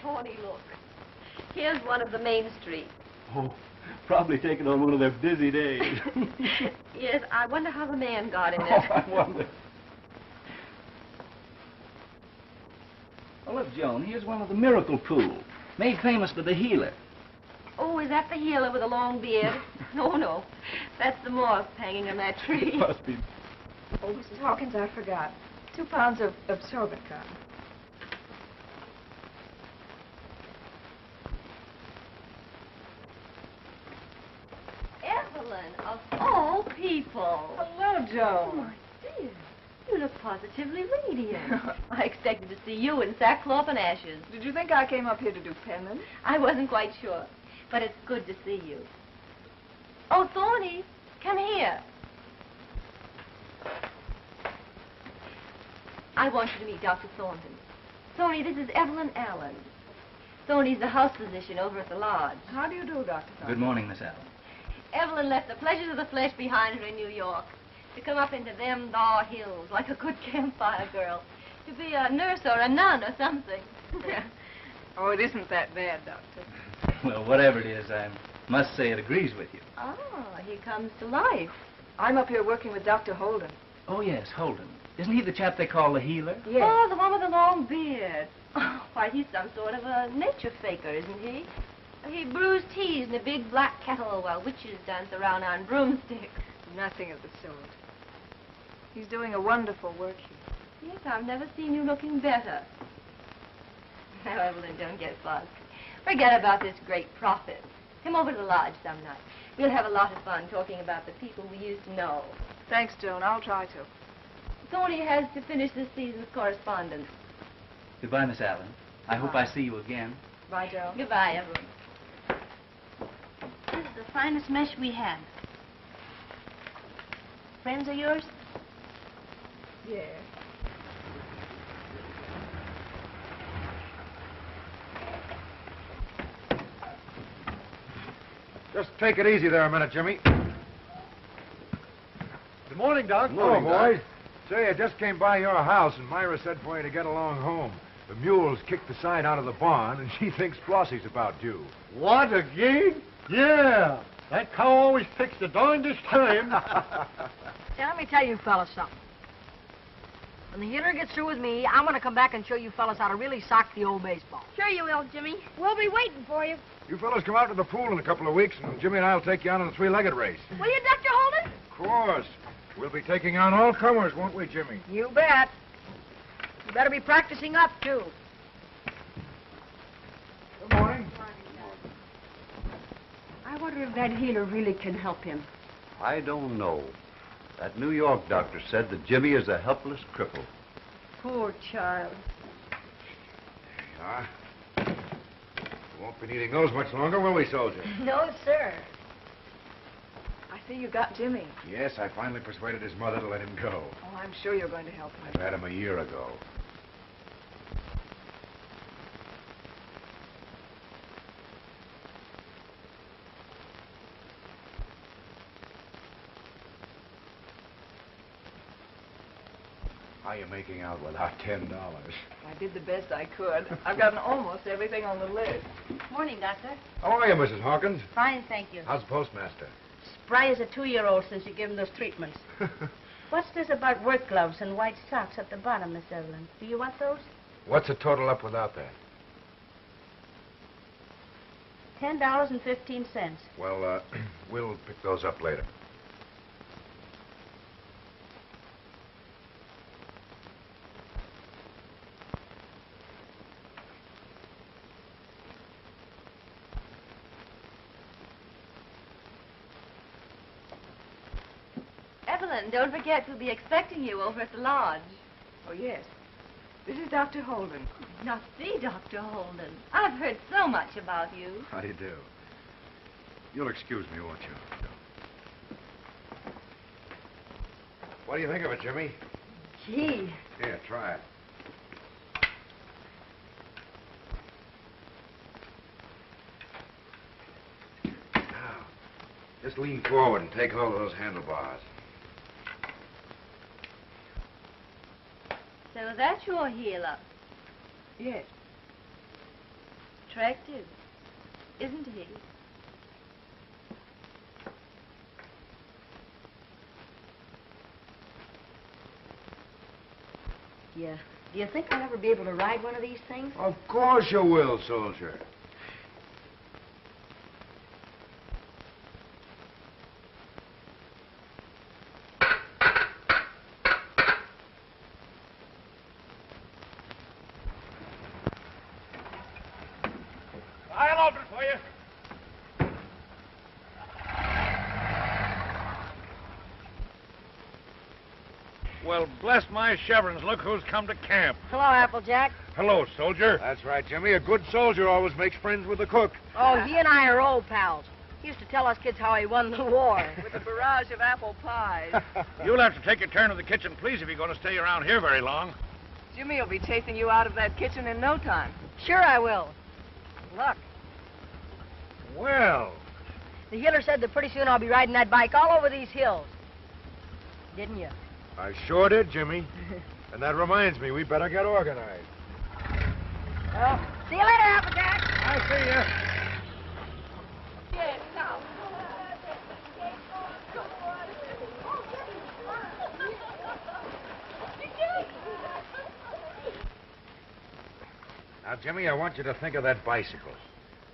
Tony, look. Here's one of the main streets. Oh, probably taken on one of their busy days. Yes, I wonder how the man got in it. Oh, I wonder. Oh, look, Joan, here's one of the miracle pools, made famous by the healer. Oh, is that the healer with a long beard? No. That's the moth hanging on that tree. It must be. Oh, Mrs. Hawkins, I forgot. 2 pounds of absorbent cotton. Evelyn, of all people. Hello, Joan. Oh, my dear. You look positively radiant. I expected to see you in sackcloth and ashes. Did you think I came up here to do penance? I wasn't quite sure, but it's good to see you. Oh, Thorny, come here. I want you to meet Dr. Thornton. Thorny, this is Evelyn Allen. Thorny's the house physician over at the lodge. How do you do, Dr. Thornton? Good morning, Miss Allen. Evelyn left the pleasures of the flesh behind her in New York to come up into them thar hills like a good campfire girl, to be a nurse or a nun or something. Oh, it isn't that bad, Doctor. Well, whatever it is, I must say it agrees with you. Ah, he comes to life. I'm up here working with Dr. Holden. Oh, yes, Holden. Isn't he the chap they call the healer? Yes. Oh, the one with the long beard. Oh, why, he's some sort of a nature faker, isn't he? He brews teas in a big black kettle while witches dance around on broomsticks. Nothing of the sort. He's doing a wonderful work here. Yes, I've never seen you looking better. Now, Evelyn, don't get fussed. Forget about this great prophet. Come over to the lodge some night. We'll have a lot of fun talking about the people we used to know. Thanks, Joan. I'll try to. Thorny has to finish this season's correspondence. Goodbye, Miss Allen. I hope I see you again. Bye, Joan. Goodbye, Evelyn. This is the finest mesh we have. Friends of yours? Yeah. Just take it easy there a minute, Jimmy. Good morning, Doc. Hello, boys. Say, I just came by your house, and Myra said for you to get along home. The mules kicked the sign out of the barn, and she thinks Flossie's about due. What, again? Yeah. That cow always picks the darndest time. Now, let me tell you fellas something. When the healer gets through with me, I'm going to come back and show you fellas how to really sock the old baseball. Sure you will, Jimmy. We'll be waiting for you. You fellas come out to the pool in a couple of weeks, and Jimmy and I will take you out on a 3-legged race. Will you, Dr. Holden? Of course. We'll be taking on all comers, won't we, Jimmy? You bet. You better be practicing up, too. Good morning. I wonder if that healer really can help him. I don't know. That New York doctor said that Jimmy is a helpless cripple. Poor child. There you are. We won't be needing those much longer, will we, soldier? No, sir. I see you got Jimmy. Yes, I finally persuaded his mother to let him go. Oh, I'm sure you're going to help him. I've had him a year ago. How are you making out without $10? I did the best I could. I've gotten almost everything on the list. Morning, Doctor. How are you, Mrs. Hawkins? Fine, thank you. How's the postmaster? Spry as a 2-year-old since you gave him those treatments. What's this about work gloves and white socks at the bottom, Miss Evelyn? Do you want those? What's the total up without that? $10.15. Well, we'll pick those up later. Evelyn, don't forget we'll be expecting you over at the lodge. Oh, yes. This is Dr. Holden. Now, see, Dr. Holden, I've heard so much about you. How do you do? You'll excuse me, won't you? What do you think of it, Jimmy? Gee. Here, try it. Now, just lean forward and take hold of those handlebars. So that's your healer. Yes. attractive, isn't he? Yeah. Do you think I'll ever be able to ride one of these things? Of course you will, soldier. I'll open it for you. Well, bless my chevrons, look who's come to camp. Hello, Applejack. Hello, soldier. That's right, Jimmy. A good soldier always makes friends with the cook. Oh, he and I are old pals. He used to tell us kids how he won the war. With a barrage of apple pies. You'll have to take a turn in the kitchen, please, if you're going to stay around here very long. Jimmy will be chasing you out of that kitchen in no time. Sure I will. Look, Well, the healer said that pretty soon I'll be riding that bike all over these hills. Didn't you? I sure did, Jimmy. And that reminds me, we better get organized. Well, see you later, Applejack. I'll see you. Now, Jimmy, I want you to think of that bicycle.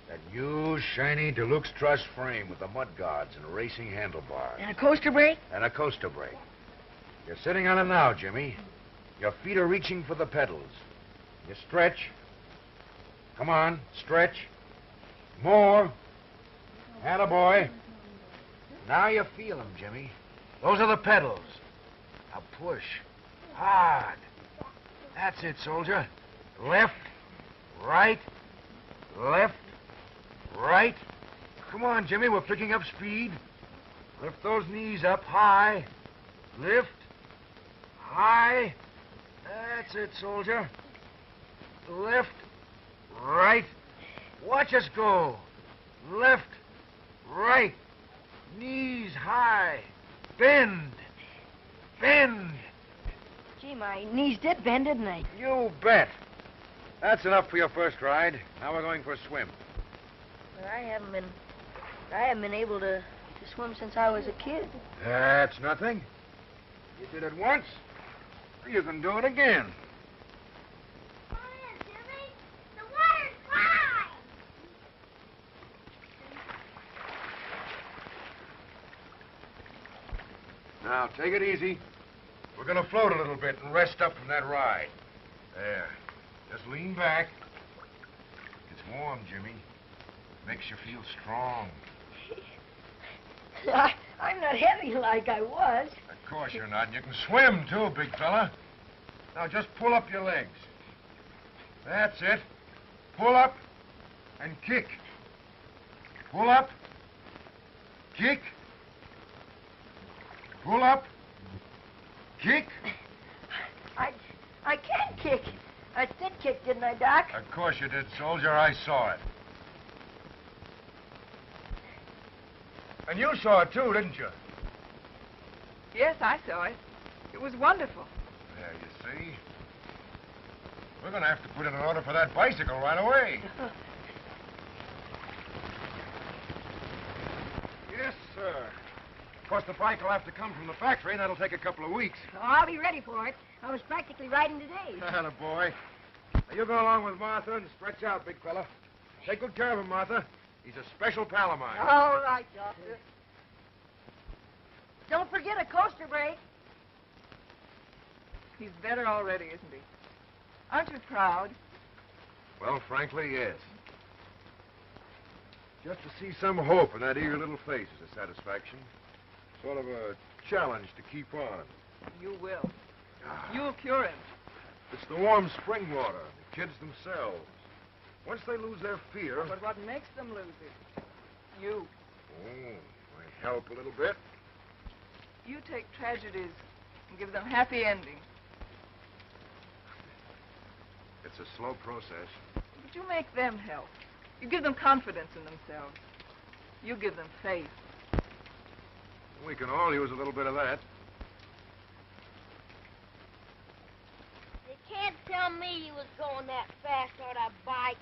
That new, shiny Deluxe truss frame with the mud guards and racing handlebars. And a coaster brake? And a coaster brake. You're sitting on it now, Jimmy. Your feet are reaching for the pedals. You stretch. Come on, stretch. More. Attaboy. Now you feel them, Jimmy. Those are the pedals. Now push. Hard. That's it, soldier. Left, right, left, right. Come on, Jimmy, we're picking up speed. Lift those knees up high. Lift. High. That's it, soldier. Left, right. Watch us go. Left, right. Knees high. Bend. Bend. Gee, my knees did bend, didn't they? You bet. That's enough for your first ride. Now we're going for a swim. Well, I haven't been able to swim since I was a kid. That's nothing. You did it once. You can do it again. Come in, Jimmy. The water's fine. Now, take it easy. We're going to float a little bit and rest up from that ride. There. Just lean back. It's warm, Jimmy. Makes you feel strong. I'm not heavy like I was. Of course you're not. And you can swim, too, big fella. Now, just pull up your legs. That's it. Pull up and kick. Pull up. Kick. Pull up. Kick. I can't kick. I did kick, didn't I, Doc? Of course you did, soldier. I saw it. And you saw it, too, didn't you? Yes, I saw it. It was wonderful. There, you see. We're going to have to put in an order for that bicycle right away. Yes, sir. Of course, the bike will have to come from the factory, and that'll take a couple of weeks. Oh, I'll be ready for it. I was practically riding today. Boy. Now, you go along with Martha and stretch out, big fella. Take good care of him, Martha. He's a special pal of mine. All right, Doctor. Don't forget a coaster brake. He's better already, isn't he? Aren't you proud? Well, frankly, yes. Just to see some hope in that eager little face is a satisfaction. Sort of a challenge to keep on. You will. You'll cure him. It's the warm spring water, the kids themselves. Once they lose their fear... But what makes them lose it? You. Oh, I help a little bit. You take tragedies and give them happy endings. It's a slow process. But you make them help. You give them confidence in themselves. You give them faith. We can all use a little bit of that. They can't tell me he was going that fast on a bike.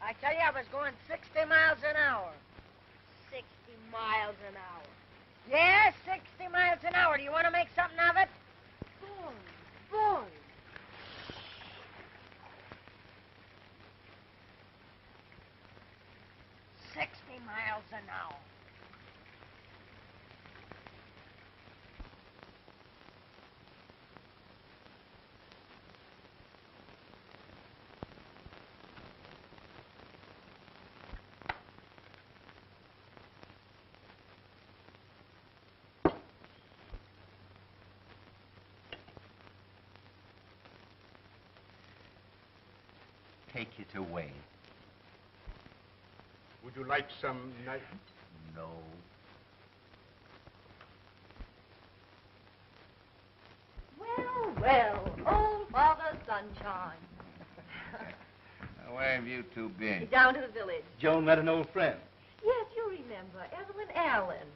I tell you, I was going 60 miles an hour. 60 miles an hour. Yes, 60 miles an hour. Do you want to make something of it? Boy. 60 miles an hour. Take it away. Would you like some knife? No. Well, old Father Sunshine. Where have you two been? Down to the village. Joan met an old friend. Yes, you remember, Evelyn Allen.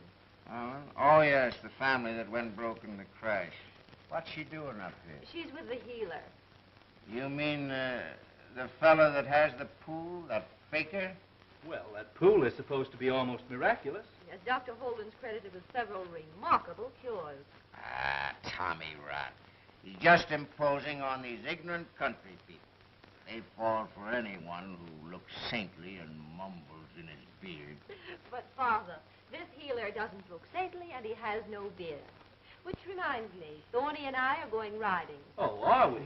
Alan? Oh, yes, the family that went broke in the crash. What's she doing up here? She's with the healer. You mean the fellow that has the pool, that faker? Well, that pool is supposed to be almost miraculous. Yes, Dr. Holden's credited with several remarkable cures. Ah, Tommy Rot. He's just imposing on these ignorant country people. They fall for anyone who looks saintly and mumbles in his beard. But, Father, this healer doesn't look saintly and he has no beard. Which reminds me, Thorny and I are going riding. Oh, are we?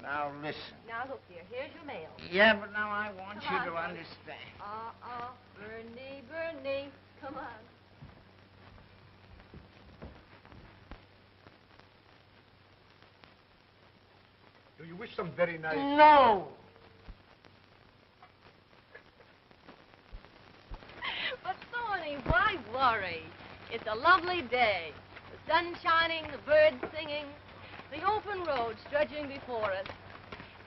Now, listen. Now, look here. Here's your mail. Yeah, but now I want Come you on, to Tony. understand. Bernie. Come on. Do you wish some very nice... No! But, Thorny, why worry? It's a lovely day. The sun shining, the birds singing, the open road stretching before us.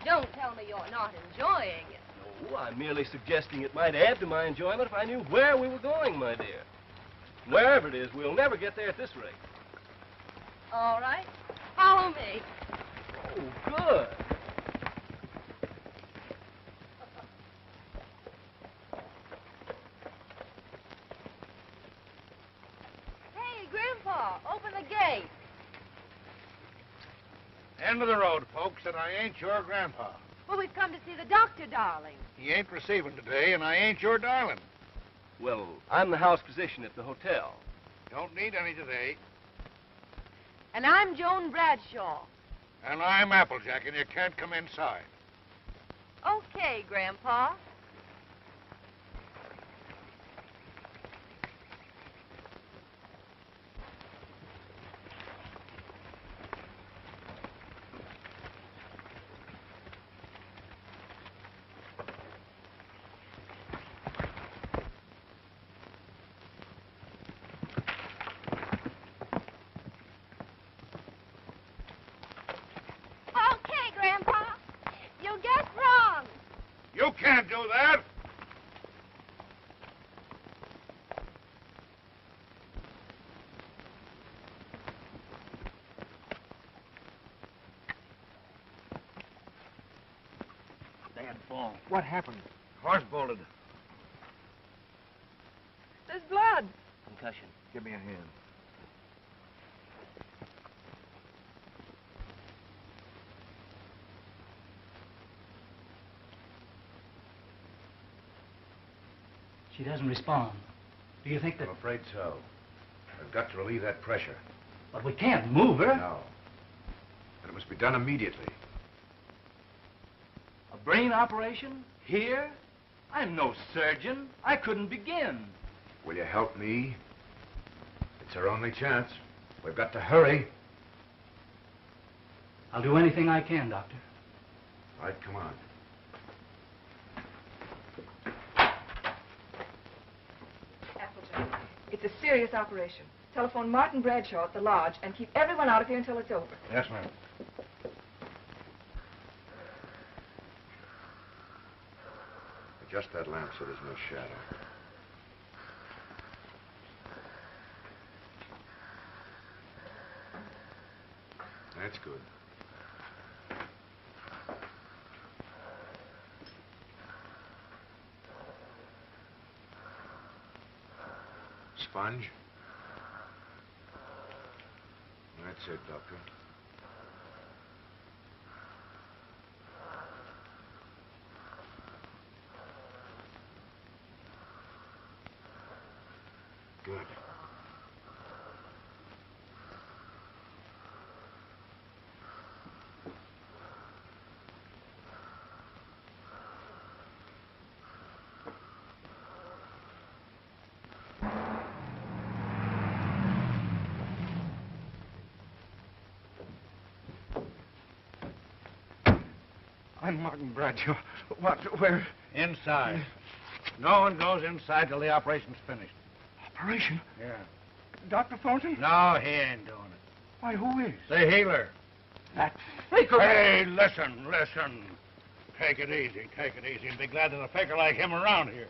Don't tell me you're not enjoying it. No, I'm merely suggesting it might add to my enjoyment if I knew where we were going, my dear. Wherever it is, we'll never get there at this rate. All right. Follow me. Oh, good. Hey, Grandpa, open the gate. End of the road, folks, and I ain't your grandpa. Well, we've come to see the doctor, darling. He ain't receiving today, and I ain't your darling. Well, I'm the house physician at the hotel. Don't need any today. And I'm Joan Bradshaw. And I'm Applejack, and you can't come inside. Okay, Grandpa. Okay, Grandpa. You guessed wrong. You can't do that. Bad fall. What happened? Horse bolted. There's blood. Concussion. Give me a hand. She doesn't respond. Do you think that... I'm afraid so. I've got to relieve that pressure. But we can't move her. No. And it must be done immediately. A brain operation? Here? I'm no surgeon. I couldn't begin. Will you help me? It's our only chance. We've got to hurry. I'll do anything I can, Doctor. All right, come on. Applejack, it's a serious operation. Telephone Martin Bradshaw at the lodge and keep everyone out of here until it's over. Yes, ma'am. Adjust that lamp so there's no shadow. That's good. sponge. That's it, Doctor. Good. I'm Martin Bradshaw. What? Where? Inside. No one goes inside till the operation's finished. Operation? Yeah. Dr. Thornton? No, he ain't doing it. Why, who is? The healer. That faker. Hey, listen. Take it easy. I'd be glad there's a faker like him around here.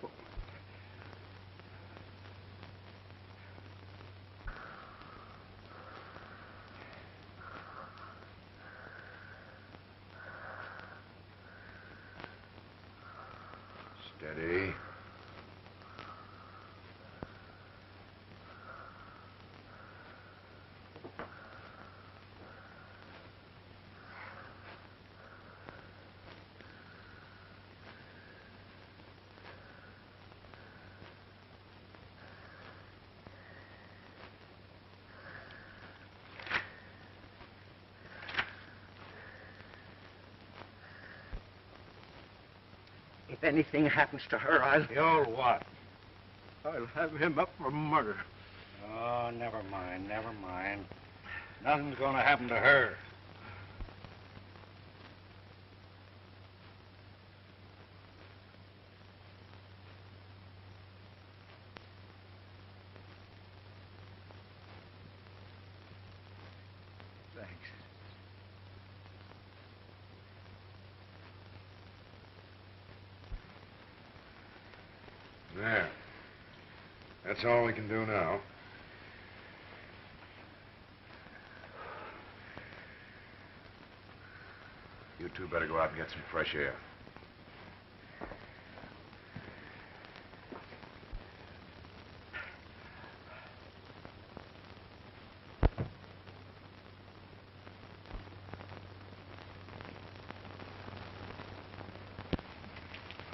Steady. If anything happens to her, I'll... You'll what? I'll have him up for murder. Oh, never mind. Nothing's gonna happen to her. Thanks. There. That's all we can do now. You two better go out and get some fresh air.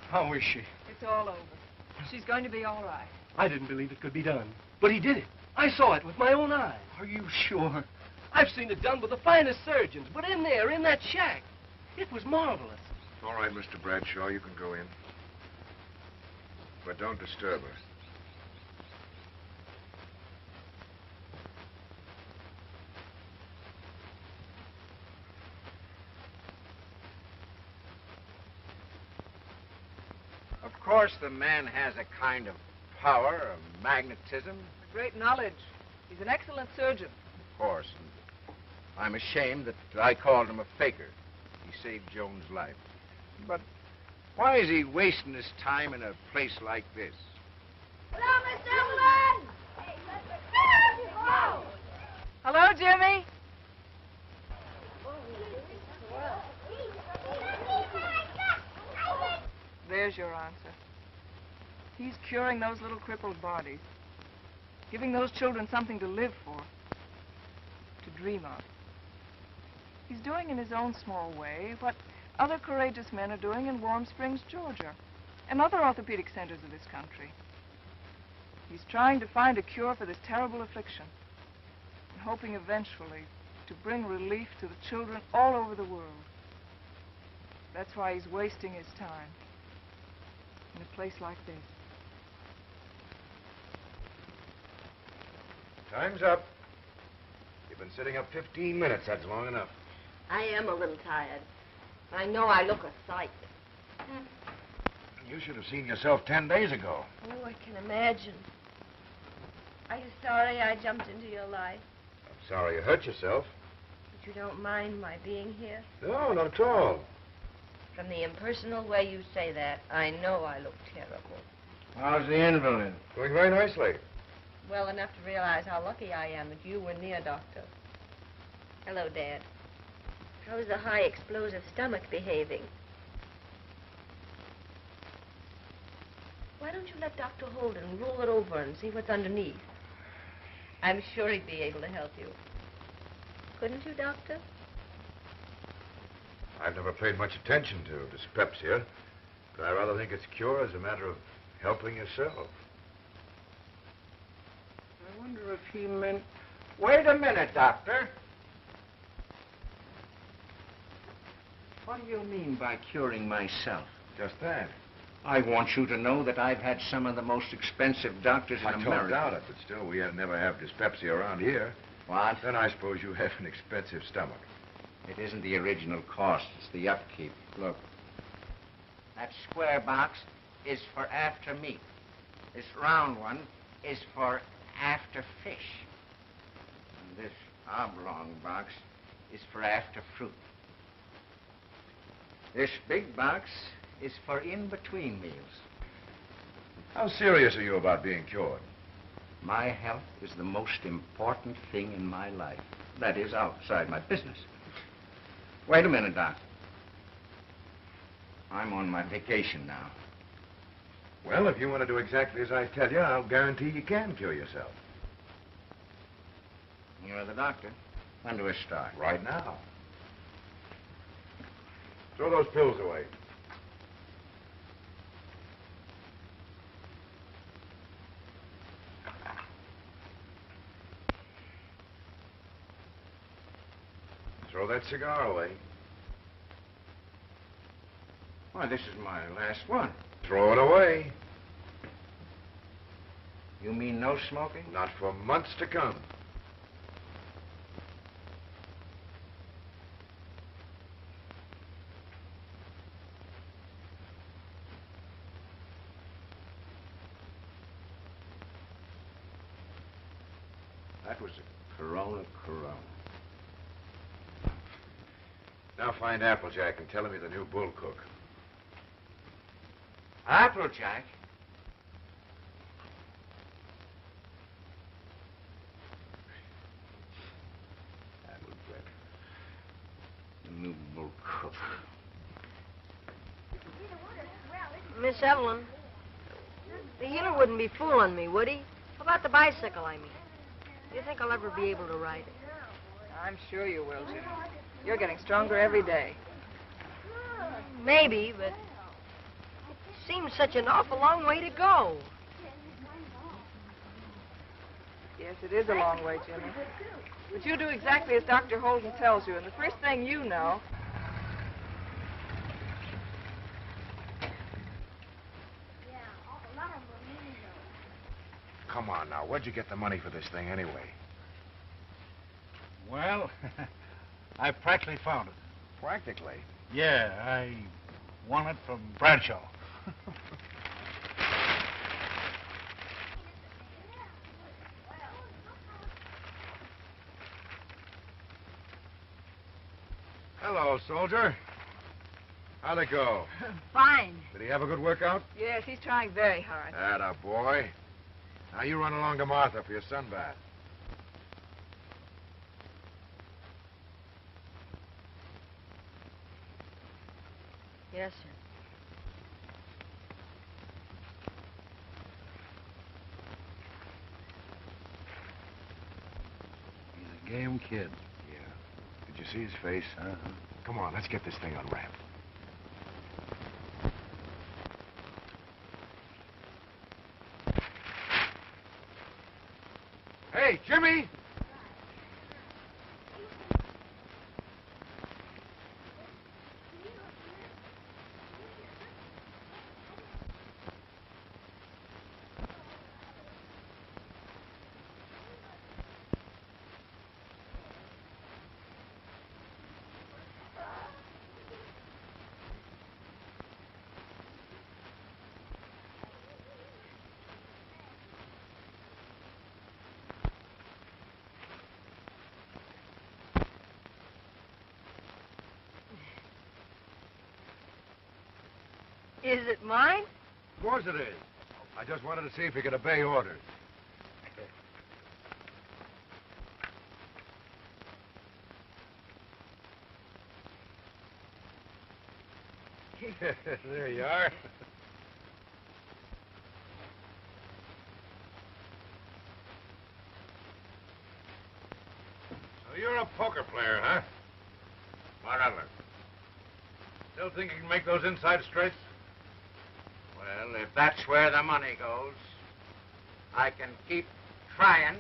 How is she? It's all over. She's going to be all right. I didn't believe it could be done, but he did it. I saw it with my own eyes. Are you sure? I've seen it done with the finest surgeons, but in there, in that shack, it was marvelous. All right, Mr. Bradshaw, you can go in. But don't disturb her. Of course, the man has a kind of power, a magnetism. Great knowledge. He's an excellent surgeon. Of course. And I'm ashamed that I called him a faker. He saved Joan's life. But why is he wasting his time in a place like this? Hello, Miss Evelyn! Oh. Hello, Jimmy. There's your answer. He's curing those little crippled bodies. Giving those children something to live for. To dream of. He's doing in his own small way what other courageous men are doing in Warm Springs, Georgia, and other orthopedic centers of this country. He's trying to find a cure for this terrible affliction, and hoping eventually to bring relief to the children all over the world. That's why he's wasting his time in a place like this. Time's up. You've been sitting up 15 minutes. That's long enough. I am a little tired. I know I look a sight. You should have seen yourself 10 days ago. Oh, I can imagine. Are you sorry I jumped into your life? I'm sorry you hurt yourself. But you don't mind my being here? No, not at all. From the impersonal way you say that, I know I look terrible. How's the invalid? Doing very nicely. Well enough to realize how lucky I am that you were near, Doctor. Hello, Dad. How's the high explosive stomach behaving? Why don't you let Dr. Holden roll it over and see what's underneath? I'm sure he'd be able to help you. Couldn't you, Doctor? I've never paid much attention to dyspepsia, but I rather think its cure is a matter of helping yourself. I wonder if he meant... Wait a minute, Doctor. What do you mean by curing myself? Just that. I want you to know that I've had some of the most expensive doctors in I don't America. doubt it, but still, we never have dyspepsia around here. What? Then I suppose you have an expensive stomach. It isn't the original cost, it's the upkeep. Look. That square box is for after meat. This round one is for after fish. And this oblong box is for after fruit. This big box is for in-between meals. How serious are you about being cured? My health is the most important thing in my life. That is, outside my business. Wait a minute, Doc. I'm on my vacation now. Well, if you want to do exactly as I tell you, I'll guarantee you can cure yourself. You're the doctor. When do we start? Right now. Throw those pills away. Throw that cigar away. Why, this is my last one. Throw it away. You mean no smoking? Not for months to come. That was a Corona. Now find Applejack and tell him he's the new bull cook. Applejack? Applejack. The new bull cook. Miss Evelyn, the healer wouldn't be fooling me, would he? How about the bicycle, I mean? Do you think I'll ever be able to ride it? I'm sure you will, Jimmy. You're getting stronger every day. Maybe, but it seems such an awful long way to go. Yes, it is a long way, Jimmy. But you do exactly as Dr. Holden tells you, and the first thing you know... Come on now, where'd you get the money for this thing anyway? Well, I practically found it. Practically? Yeah, I won it from Bradshaw. Hello, soldier. How'd it go? Fine. Did he have a good workout? Yes, he's trying very hard. Atta boy. Now you run along to Martha for your sunbath. Yes, sir. He's a game kid. Yeah. Did you see his face? Come on, let's get this thing unwrapped. Hey, Jimmy! Is it mine? Of course it is. I just wanted to see if you could obey orders. There you are. a poker player, huh? What of it? Still think you can make those inside straights? Well, if that's where the money goes, I can keep trying.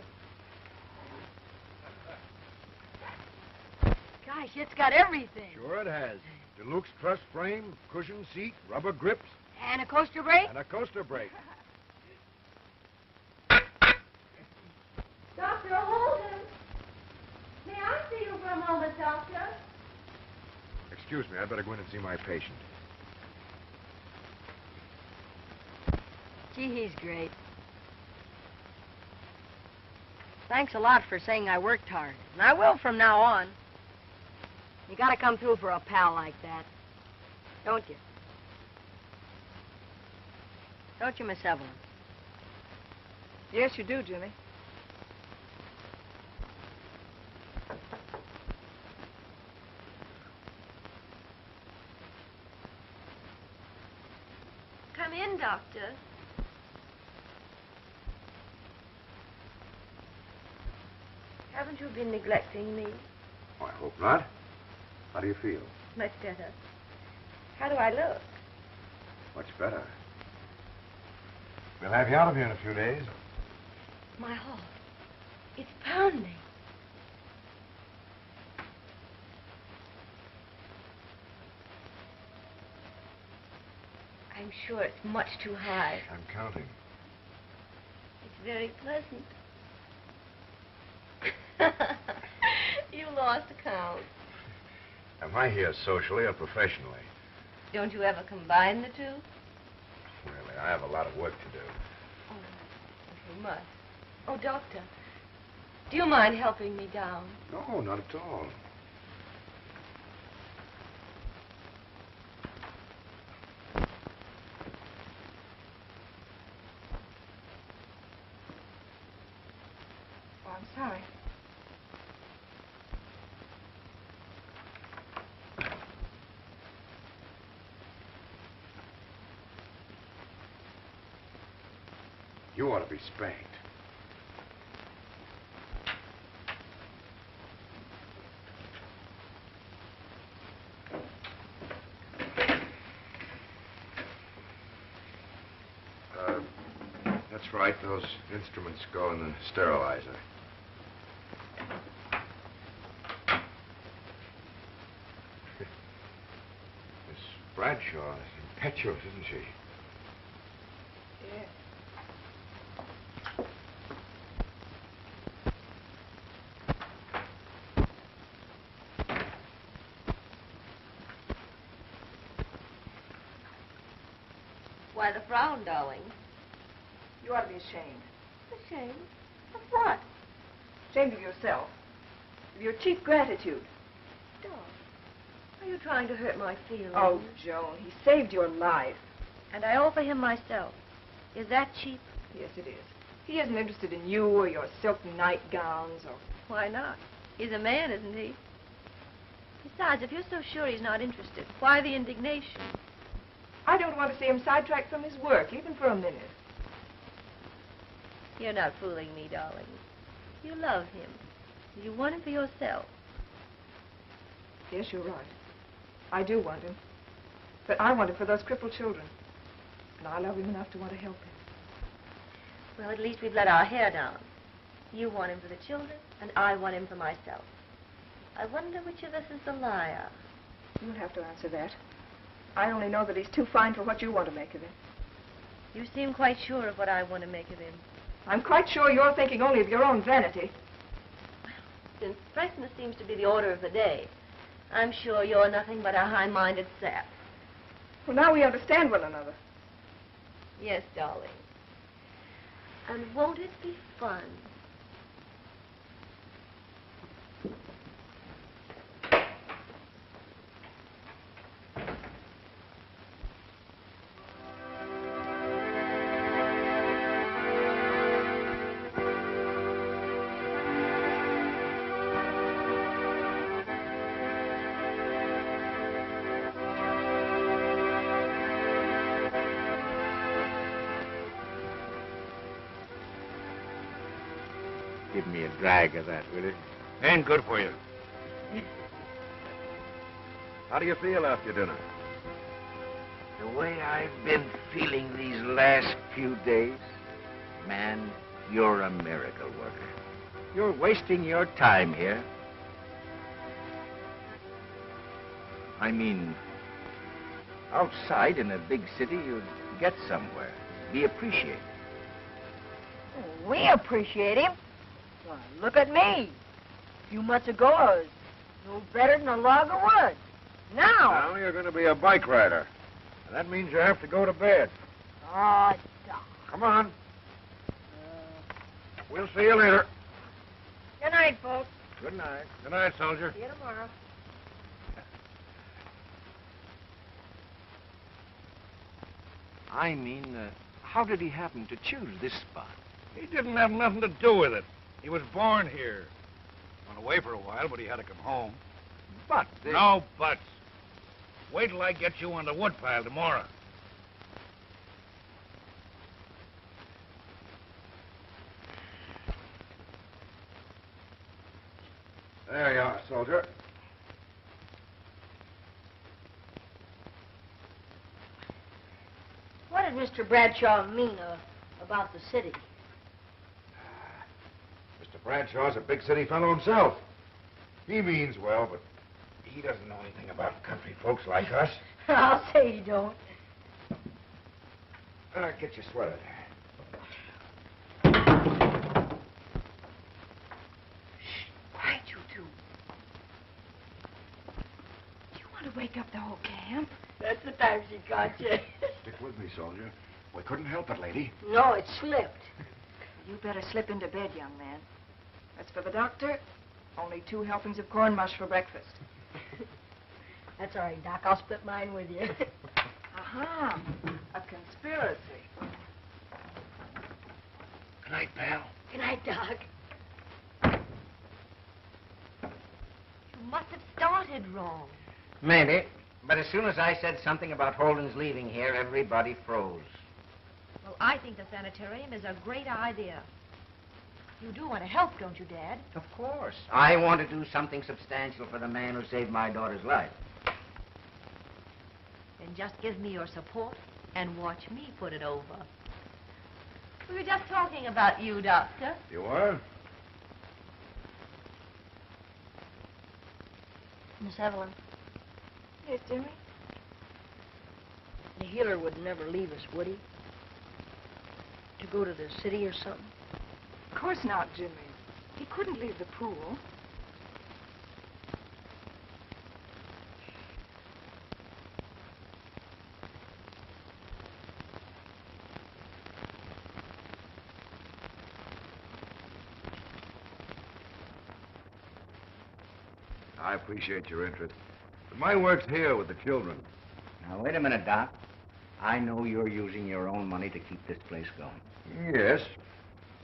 Gosh, it's got everything. Sure it has. Deluxe truss frame, cushion seat, rubber grips, And a coaster brake? and a coaster brake. Dr. Holden! May I see you for a moment, Doctor? Excuse me, I'd better go in and see my patient. Gee, he's great. Thanks a lot for saying I worked hard. And I will from now on. You gotta come through for a pal like that. Don't you? Don't you, Miss Evelyn? Yes, you do, Jimmy. Come in, Doctor. Haven't you been neglecting me? Oh, I hope not. How do you feel? Much better. How do I look? Much better. We'll have you out of here in a few days. My heart. It's pounding. I'm sure it's much too high. I'm counting. It's very pleasant. You lost count. Am I here socially or professionally? Don't you ever combine the two? Really, I have a lot of work to do. Oh, you must. Oh, Doctor, do you mind helping me down? No, not at all. Oh, I'm sorry. You ought to be spanked. That's right. Those instruments go in the sterilizer. Miss Bradshaw is impetuous, isn't she? Yes. Why the frown, darling? You ought to be ashamed. Ashamed? Of what? Ashamed of yourself. Of your cheap gratitude. Darling, are you trying to hurt my feelings? Oh, Joan, he saved your life. And I offer him myself. Is that cheap? Yes, it is. He isn't interested in you or your silk nightgowns or... Why not? He's a man, isn't he? Besides, if you're so sure he's not interested, why the indignation? I don't want to see him sidetracked from his work, even for a minute. You're not fooling me, darling. You love him. You want him for yourself. Yes, you're right. I do want him. But I want him for those crippled children. And I love him enough to want to help him. Well, at least we've let our hair down. You want him for the children, and I want him for myself. I wonder which of us is the liar. You don't have to answer that. I only know that he's too fine for what you want to make of him. You seem quite sure of what I want to make of him. I'm quite sure you're thinking only of your own vanity. Since freshness seems to be the order of the day, I'm sure you're nothing but a high-minded sap. Well, now we understand one another. Yes, darling. And won't it be fun? Give me a drag of that, will you? Ain't good for you. How do you feel after dinner? The way I've been feeling these last few days, man, you're a miracle worker. You're wasting your time here. I mean, outside in a big city, you'd get somewhere, be appreciated. We appreciate him. Why, look at me. A few months ago, I was no better than a log of wood. Now... Now you're going to be a bike rider. And that means you have to go to bed. Oh, Doc. Come on. We'll see you later. Good night, folks. Good night. Good night, soldier. See you tomorrow. I mean, how did he happen to choose this spot? He didn't have nothing to do with it. He was born here. Went away for a while, but he had to come home. But No buts. Wait till I get you on the woodpile tomorrow. There you are, soldier. What did Mr. Bradshaw mean about the city? Mr. Bradshaw's a big city fellow himself. He means well, but he doesn't know anything about country folks like us. I'll say you don't. Get your sweater. Quiet, you two. Do you want to wake up the whole camp? That's the time she caught you. Stick with me, soldier. We couldn't help it, lady. No, it slipped. You better slip into bed, young man. As for the doctor, only 2 helpings of corn mush for breakfast. That's all right, Doc. I'll split mine with you. Aha! A conspiracy. Good night, pal. Good night, Doc. You must have started wrong. Maybe. But as soon as I said something about Holden's leaving here, everybody froze. Well, I think the sanitarium is a great idea. You do want to help, don't you, Dad? Of course. I want to do something substantial for the man who saved my daughter's life. Then just give me your support and watch me put it over. We were just talking about you, Doctor. You are? Miss Evelyn, Yes, Jimmy? the healer would never leave us, would he? To go to the city or something? Of course not, Jimmy. He couldn't leave the pool. I appreciate your interest. But my work's here with the children. Now, wait a minute, Doc. I know you're using your own money to keep this place going. Yes.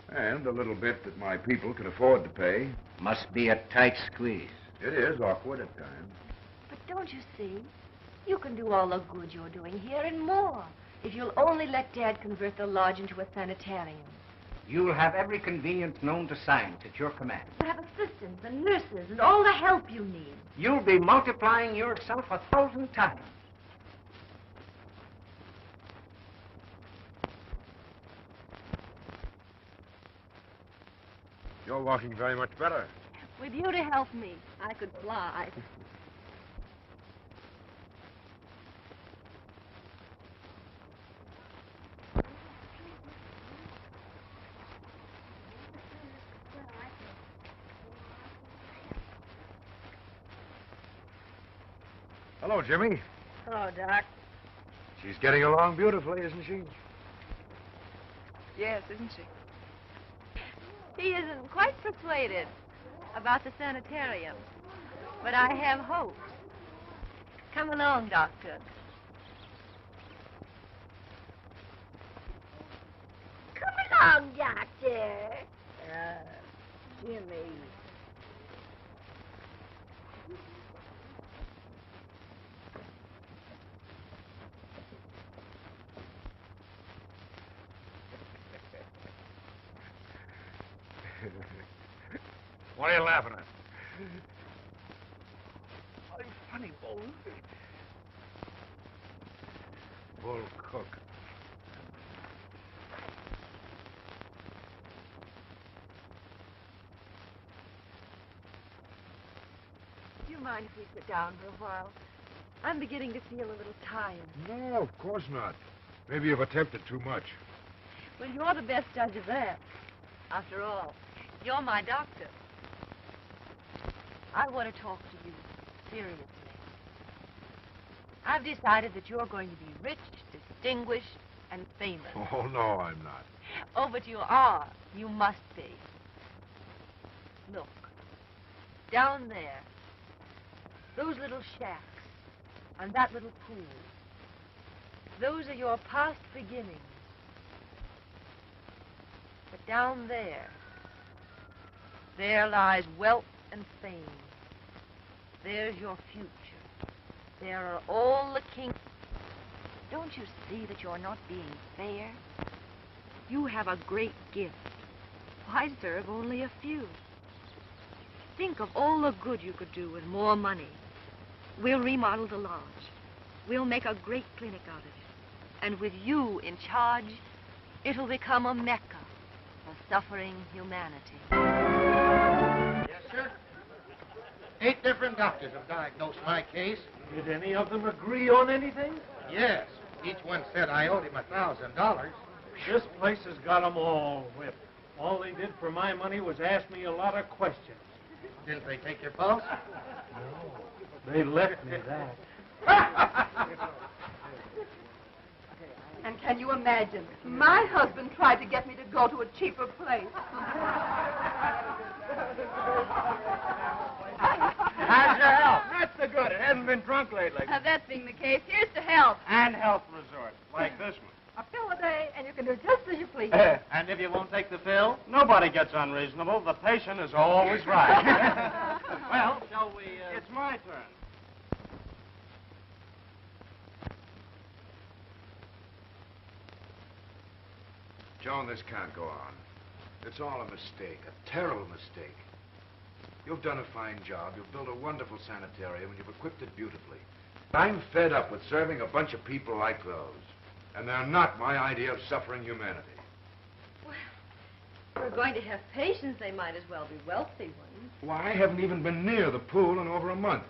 And a little bit that my people can afford to pay. Must be a tight squeeze. It is awkward at times. But don't you see? You can do all the good you're doing here and more if you'll only let Dad convert the lodge into a sanitarium. You'll have every convenience known to science at your command. You have assistants and nurses and all the help you need. You'll be multiplying yourself 1,000 times. You're walking very much better. With you to help me, I could fly. Hello, Jimmy. Hello, Doc. She's getting along beautifully, isn't she? Yes, isn't she? He isn't quite persuaded about the sanitarium, but I have hopes. Come along, Doctor. Come along, Doctor. Jimmy. What are you laughing at? I'm funny. funny, Bull. Bull Cook. Do you mind if we sit down for a while? I'm beginning to feel a little tired. No, of course not. Maybe you've attempted too much. Well, you're the best judge of that. After all, you're my doctor. I want to talk to you seriously. I've decided that you're going to be rich, distinguished, and famous. Oh, no, I'm not. Oh, but you are. You must be. Look. Down there. Those little shacks. And that little pool. Those are your past beginnings. But down there, there lies wealth and fame. There's your future. There are all the kings. Don't you see that you're not being fair? You have a great gift. Why serve only a few? Think of all the good you could do with more money. We'll remodel the lodge. We'll make a great clinic out of it. And with you in charge, it'll become a mecca for suffering humanity. Yes, sir. 8 different doctors have diagnosed my case. Did any of them agree on anything? Yes. Each one said I owed him $1,000. This place has got them all whipped. All they did for my money was ask me a lot of questions. Didn't they take your pulse? No. They left me that. And can you imagine? My husband tried to get me to go to a cheaper place. How's your health? Not so good. It hasn't been drunk lately. That being the case, here's to health. And health resorts, like this one. A pill a day, and you can do just as you please. And if you won't take the pill, nobody gets unreasonable. The patient is always right. Well, shall we... It's my turn. Joan, this can't go on. It's all a mistake, a terrible mistake. You've done a fine job. You've built a wonderful sanitarium, and you've equipped it beautifully. I'm fed up with serving a bunch of people like those. And they're not my idea of suffering humanity. Well, if we're going to have patients, they might as well be wealthy ones. Why, I haven't even been near the pool in over a month.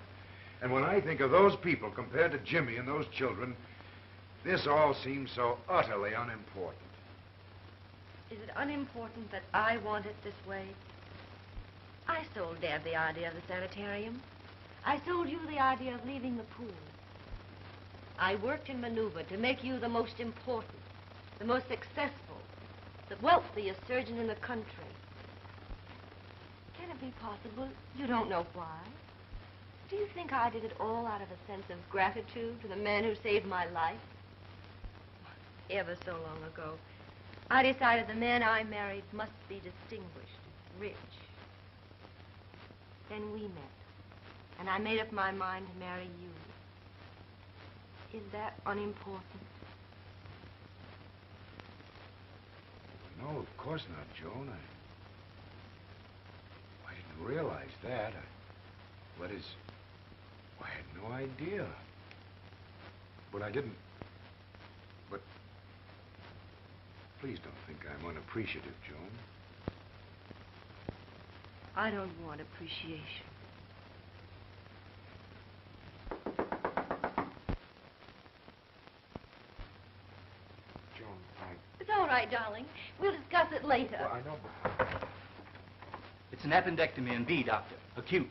And when I think of those people compared to Jimmy and those children, this all seems so utterly unimportant. Is it unimportant that I want it this way? I sold Dad the idea of the sanitarium. I sold you the idea of leaving the pool. I worked and maneuvered to make you the most important, the most successful, the wealthiest surgeon in the country. Can it be possible? You don't know why. Do you think I did it all out of a sense of gratitude to the man who saved my life? Ever so long ago, I decided the man I married must be distinguished, rich. Then we met, and I made up my mind to marry you. Is that unimportant? No, of course not, Joan. I didn't realize that. I had no idea. But I didn't... But... Please don't think I'm unappreciative, Joan. I don't want appreciation. It's all right, darling. We'll discuss it later. Well, I know, but... It's an appendectomy in B, Doctor. Acute.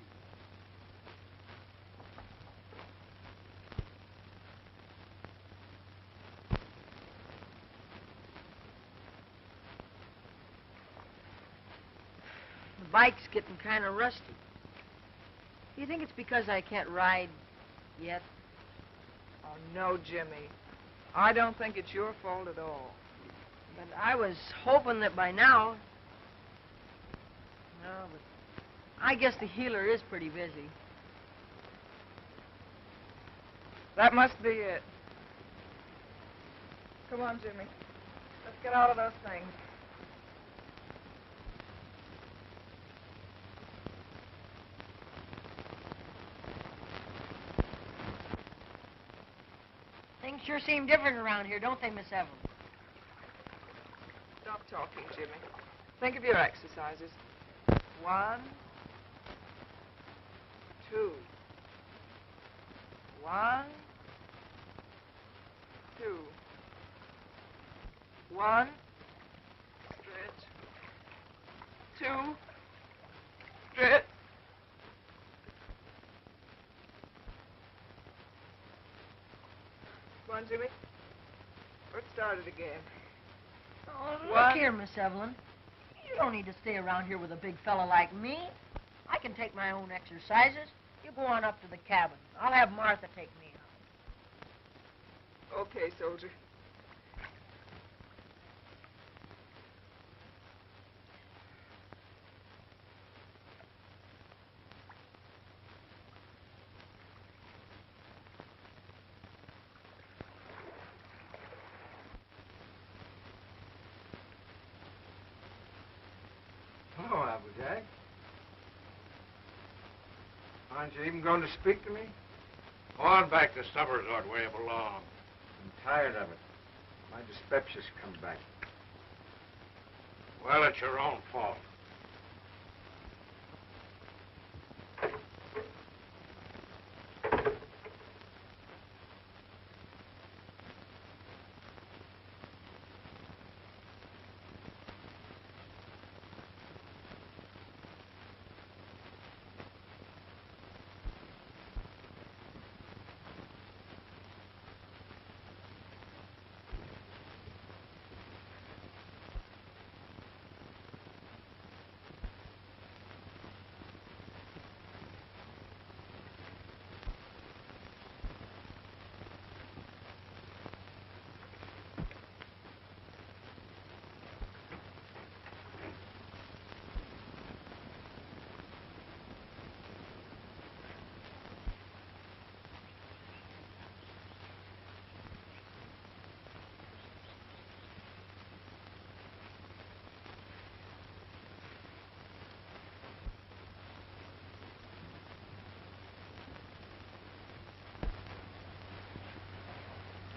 The bike's getting kind of rusty. You think it's because I can't ride yet? Oh, no, Jimmy. I don't think it's your fault at all. But I was hoping that by now... No, but I guess the healer is pretty busy. That must be it. Come on, Jimmy. Let's get out of those things. sure seem different around here, don't they, Miss Evelyn? Stop talking, Jimmy. Think of your exercises. 1, 2. 1, 2. 1. Stretch. 2. Stretch. Come on, Jimmy. Let's start it again. Oh, look here, Miss Evelyn. You don't need to stay around here with a big fella like me. I can take my own exercises. You go on up to the cabin. I'll have Martha take me out. Okay, soldier. Hello, Applejack. Aren't you even going to speak to me? Go on back to supper resort where you belong. I'm tired of it. My dyspepsia's come back. Well, it's your own fault.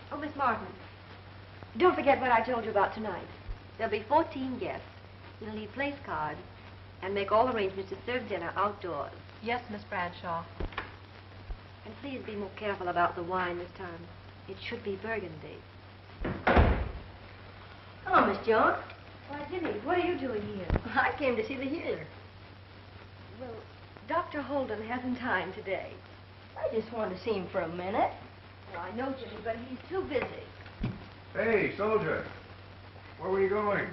Oh, Miss Martin, don't forget what I told you about tonight. There'll be 14 guests. We'll leave place cards and make all arrangements to serve dinner outdoors. Yes, Miss Bradshaw. And please be more careful about the wine this time. It should be Burgundy. Hello, Miss Jones. Why, Jimmy, what are you doing here? I came to see the healer. Well, Dr. Holden hasn't time today. I just wanted to see him for a minute. Well, I know, Jimmy, but he's too busy. Hey, soldier. Where were you going?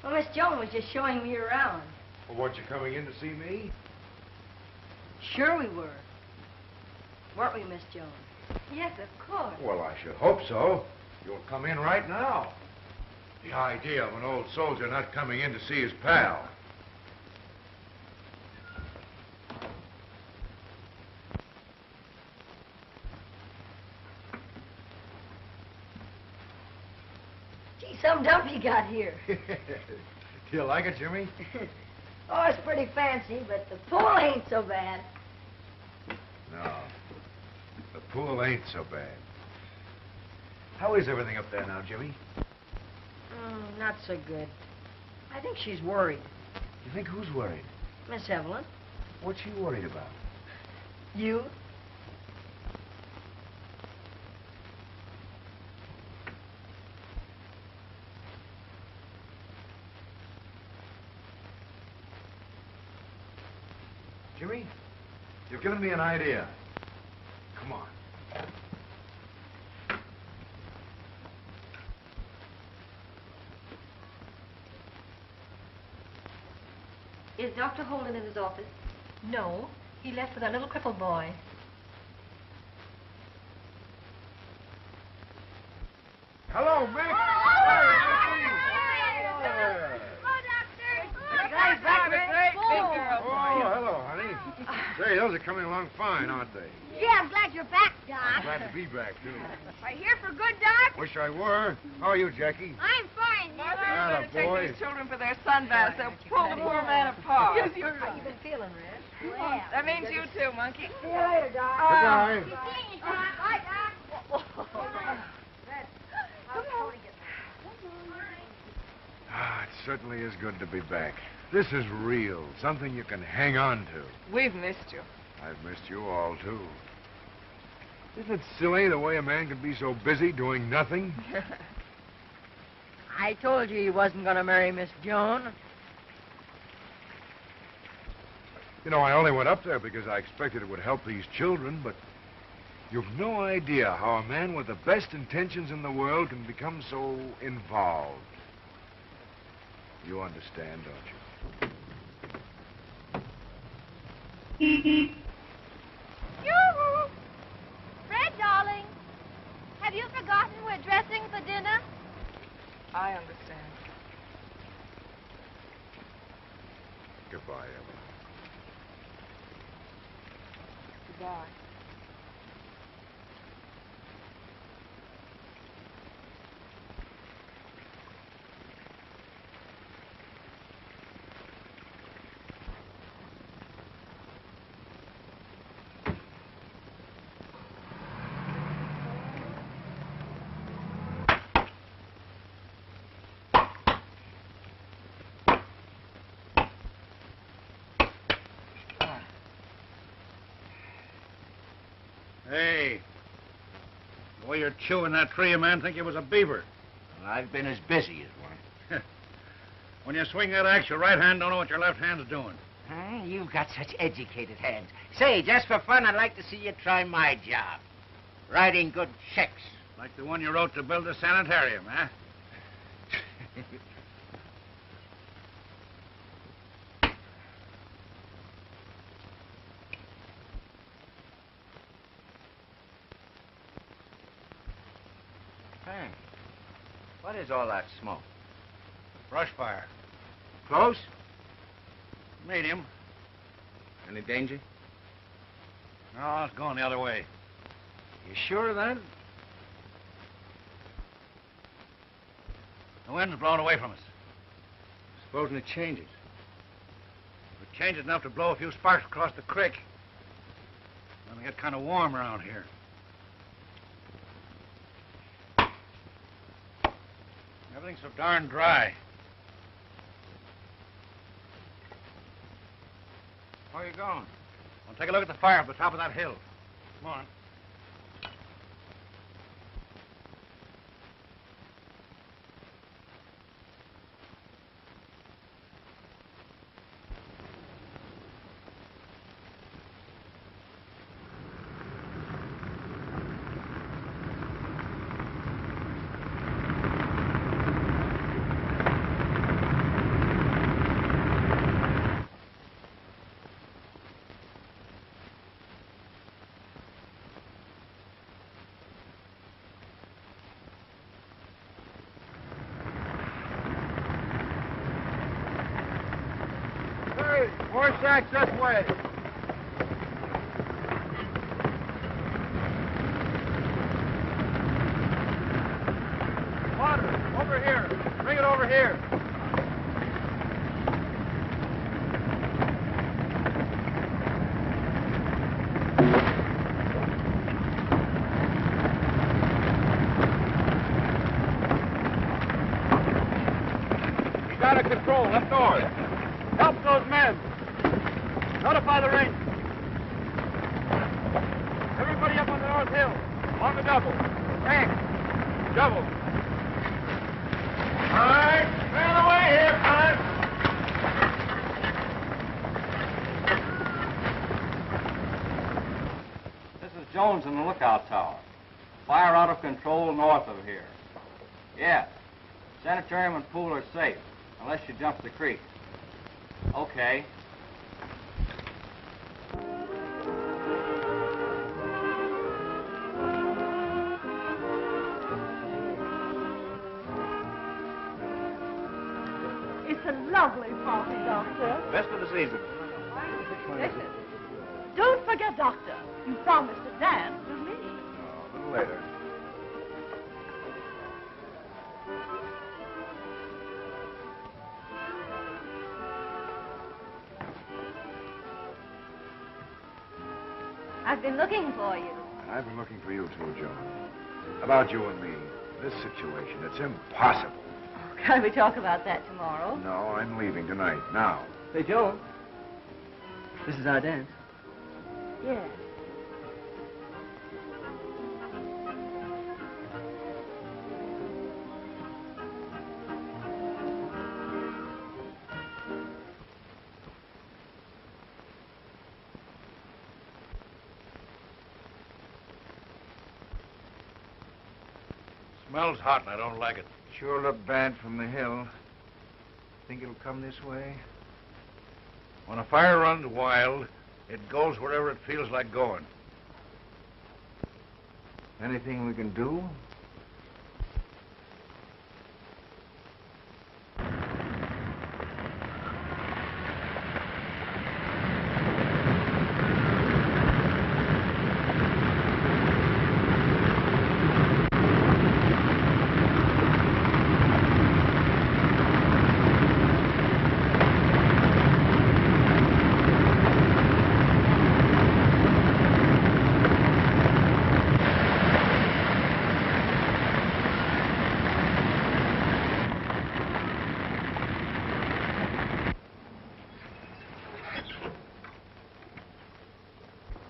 Well, Miss Jones was just showing me around. Well, weren't you coming in to see me? Sure we were. Weren't we, Miss Jones? Yes, of course. Well, I should hope so. You'll come in right now. The idea of an old soldier not coming in to see his pal. Gee, some dump you got here. Do you like it, Jimmy? Oh, it's pretty fancy, but the pool ain't so bad. No. The pool ain't so bad. How is everything up there now, Jimmy? Not so good. I think she's worried. You think who's worried? Miss Evelyn. What's she worried about? You? Jimmy, you've given me an idea. Come on. Is Dr. Holden in his office? No, he left with that little crippled boy. Hello, Mick. Oh, hello, honey. Say, those are coming along fine, aren't they? Yeah, I'm glad you're back, Doc. I'm glad to be back, too. Are you here for good, Doc? Wish I were. How are you, Jackie? I'm fine. Mother, Atta you better boy. take these children for their sunbaths. They'll pull the poor man apart. Yes, you're right. How you been feeling, Red? Well, That means you too, monkey. See you later, Doc. Goodbye. see you, Doc. Bye, Doc. Ah, it certainly is good to be back. This is real, something you can hang on to. We've missed you. I've missed you all, too. Isn't it silly the way a man can be so busy doing nothing? I told you he wasn't going to marry Miss Joan. You know, I only went up there because I expected it would help these children, but you've no idea how a man with the best intentions in the world can become so involved. You understand, don't you? Yoo-hoo! Fred, darling, have you forgotten we're dressing for dinner? I understand. Goodbye, Ellen. Goodbye. Hey, the way you're chewing that tree, a man think you was a beaver. Well, I've been as busy as one. When you swing that axe, your right hand don't know what your left hand's doing. You've got such educated hands. Say, just for fun, I'd like to see you try my job. Writing good checks. Like the one you wrote to build the sanitarium, huh? Hey, what is all that smoke? Brush fire. Close? Medium. Any danger? No, it's going the other way. You sure of that? The wind's blowing away from us. Supposing it changes. If it changes enough to blow a few sparks across the creek, then it'll get kind of warm around here. Everything's so darn dry. Where are you going? I'll take a look at the fire up the top of that hill. Come on. More sacks this way. Water, over here. Bring it over here. He's out of control, up north. Help those men. Notify the Rangers. Everybody up on the North Hill. On the double. Thanks. Double. All right. Clear the way here, fellas. This is Jones in the lookout tower. Fire out of control north of here. Yeah. Sanitarium and pool are safe, unless you jump the creek. Okay. It's a lovely party, Doctor. Best of the season. Listen, don't forget, Doctor, you promised to dance with me. A little later. I've been looking for you. I've been looking for you, too, Joan. About you and me. This situation, it's impossible. Can't we talk about that tomorrow? No, I'm leaving tonight. Now. Say, Joan, this is our dance. Yes. Smells hot and I don't like it. Sure look bad from the hill. Think it'll come this way? When a fire runs wild, it goes wherever it feels like going. Anything we can do?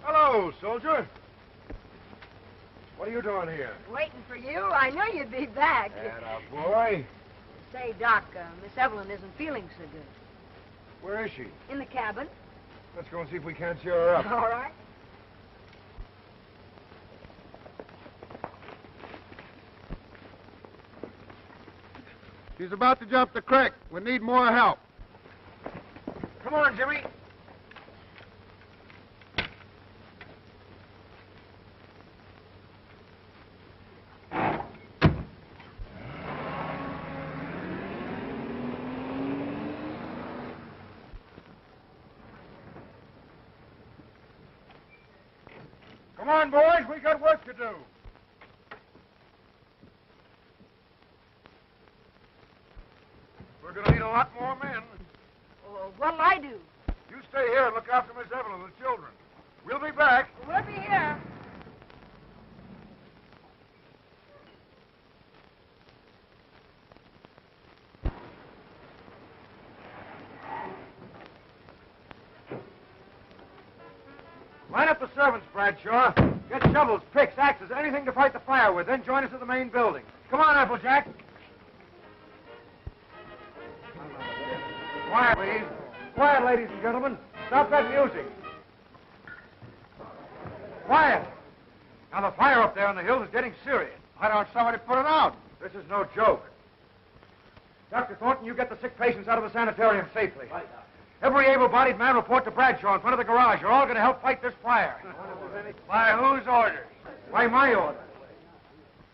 Hello, soldier. What are you doing here? Waiting for you. I knew you'd be back. Boy. Say, Doc, Miss Evelyn isn't feeling so good. Where is she? In the cabin. Let's go and see if we can't cheer her up. All right. She's about to jump the creek. We need more help. Come on, Jimmy. Come on, boys. We got work to do. We're going to need a lot more men. What'll I do? You stay here and look after Miss Evelyn and the children. We'll be back. We'll be here. Line up the servants, Bradshaw. Get shovels, picks, axes, anything to fight the fire with. Then join us at the main building. Come on, Applejack. Quiet, please. Quiet, ladies and gentlemen. Stop that music. Quiet. Now, the fire up there on the hills is getting serious. Why don't somebody put it out? This is no joke. Dr. Thornton, you get the sick patients out of the sanitarium safely. Right. Every able-bodied man report to Bradshaw in front of the garage. You're all going to help fight this fire. By whose orders? By my orders.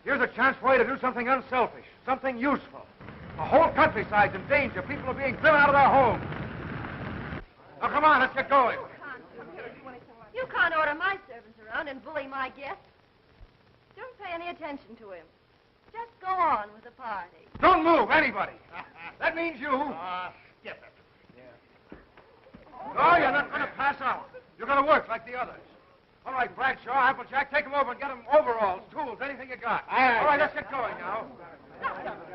Here's a chance for you to do something unselfish, something useful. The whole countryside's in danger. People are being driven out of their homes. Now, come on, let's get going. You can't order my servants around and bully my guests. Don't pay any attention to him. Just go on with the party. Don't move, anybody. That means you. Skip it. No, you're not going to pass out. You're going to work like the others. All right, Bradshaw, Applejack, take them over and get them overalls, tools, anything you got. All right, let's get going now.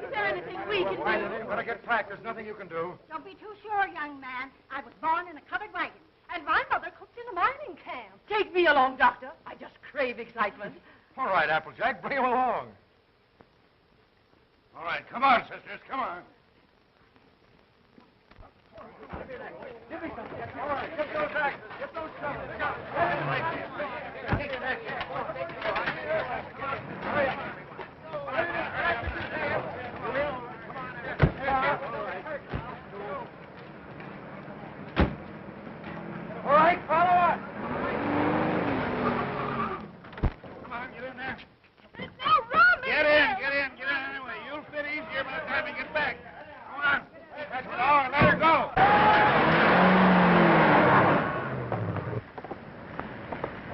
Is there anything we can do? You better get cracked. There's nothing you can do. Don't be too sure, young man. I was born in a covered wagon, and my mother cooked in a mining camp. Take me along, Doctor. I just crave excitement. All right, Applejack, bring him along. All right, come on, sisters, come on. Give me something. All right, get those axes. Get those shovels. All right, follow us. Come on, get in there. There's no room in Get here. in anyway. You'll fit easier by the time you get back. Come on. That's it all, and let her go.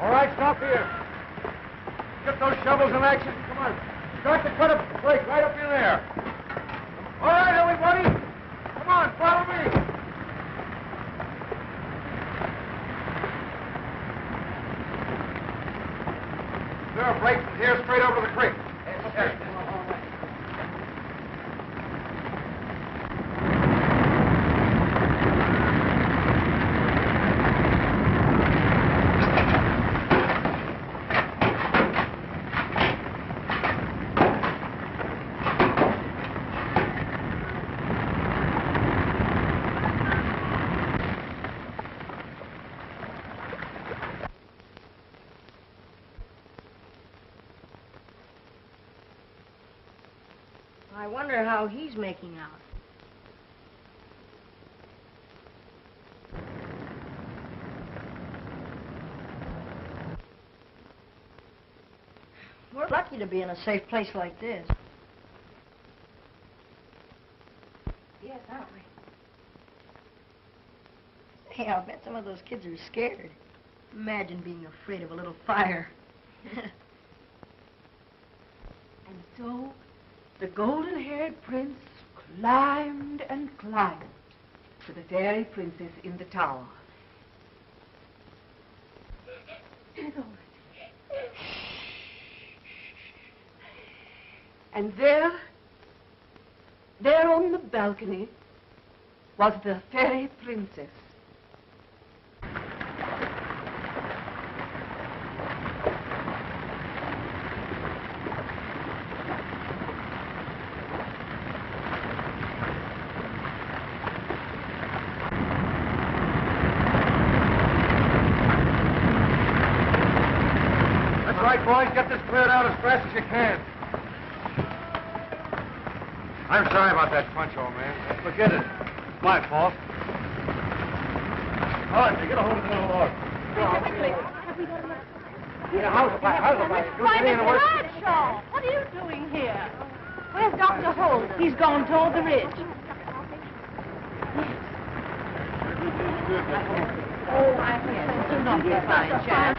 All right, stop here. Get those shovels and axes. Come on. Start to cut a break right up in there. All right, everybody. Come on, follow me. There are breaks from here straight over to the creek. Wonder how he's making out. We're lucky to be in a safe place like this. Yes, aren't we? Hey, I'll bet some of those kids are scared. Imagine being afraid of a little fire. And so the golden-haired prince climbed and climbed to the fairy princess in the tower. And there on the balcony, was the fairy princess. That's right, boys. Get this cleared out as fast as you can. I'm sorry about that punch, old man. Forget it. It's my fault. All right, get a hold of the little Lord. How's the fire? Private Bradshaw, what are you doing here? Where's Dr. Holt? He's gone toward the ridge. Oh, I yes, do not be a fine chap.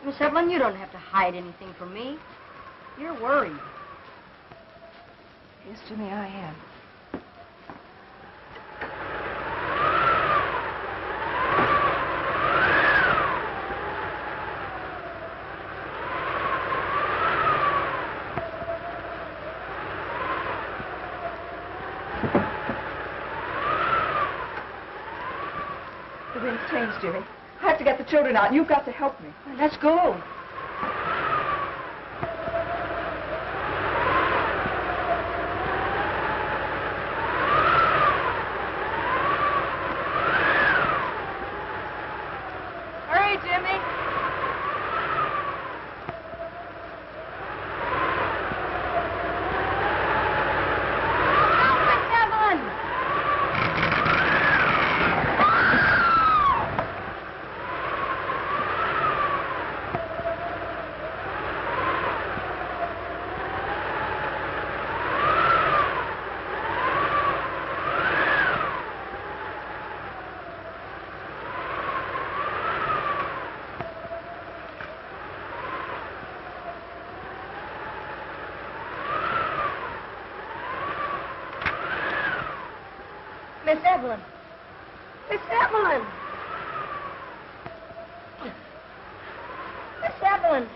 Miss Evelyn, you don't have to hide anything from me. You're worried. Yes, Jimmy, I am. The wind's changed, Jimmy. I have to get the children out, and you've got to help me. Let's go. Hurry, Jimmy. Miss Evelyn. Miss Evelyn. Miss Evelyn.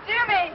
Jimmy!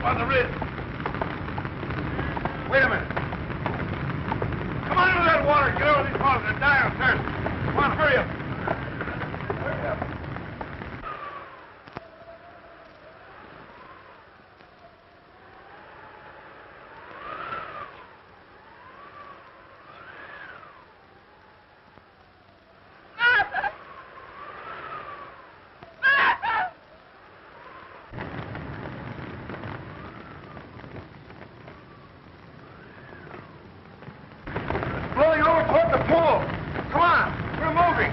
On the ridge. Wait a minute. Come on into that water. Get over these falls and die of thirst. Come on, hurry up. Hurry up. Blowing over toward the pool. Come on, we're moving.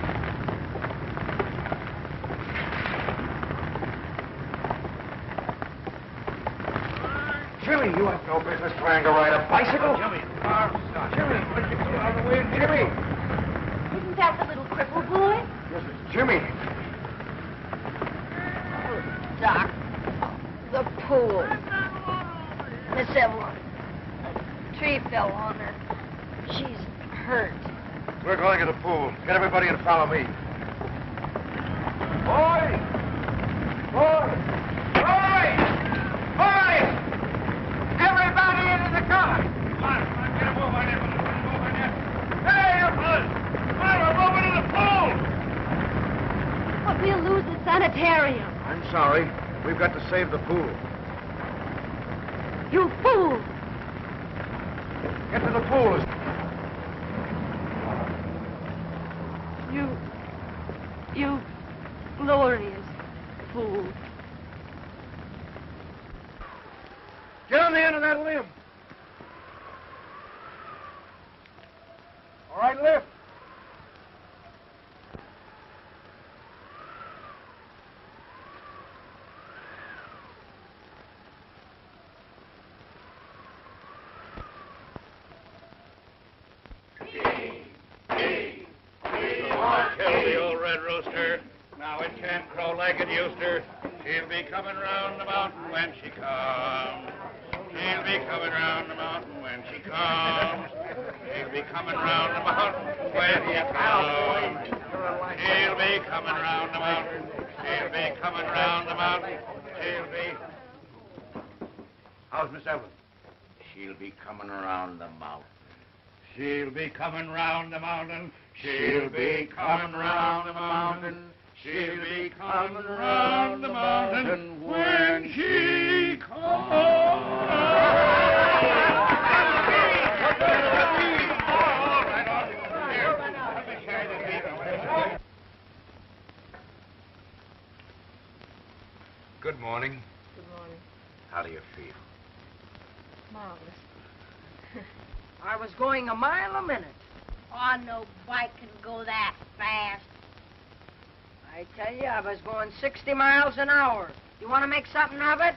Jimmy, you have no business trying to ride a bicycle. Jimmy, Jimmy, why did you get out of the way, Jimmy? Isn't that the little cripple boy? Yes, it's Jimmy. Doc, the pool. Miss Evelyn, a tree fell on her. She's hurt. We're going to the pool. Get everybody and follow me. Boys! Boys! Boys! Boys! Everybody into the car! Come on, get a move on it. Hey, you fellas! Come on, we're moving to the pool! But we'll lose the sanitarium. I'm sorry. We've got to save the pool. You fool! Get to the pool. You glorious fool. Get on the end of that limb. All right, lift. Kill the old red rooster. Now it can't crow like it used to. She'll be coming round the mountain when she comes. She'll be coming round the mountain when she comes. She'll be coming round the mountain when she comes. She'll be coming round the mountain. She'll be coming round the mountain. She'll be... How's Miss Evelyn? She'll be coming around the mountain. She'll be coming round the mountain. She'll be coming round the mountain. She'll be coming round the mountain when she comes. Good morning. Good morning. How do you feel? Marvelous. I was going a mile a minute. Oh, no bike can go that fast. I tell you, I was going 60 miles an hour. You want to make something of it?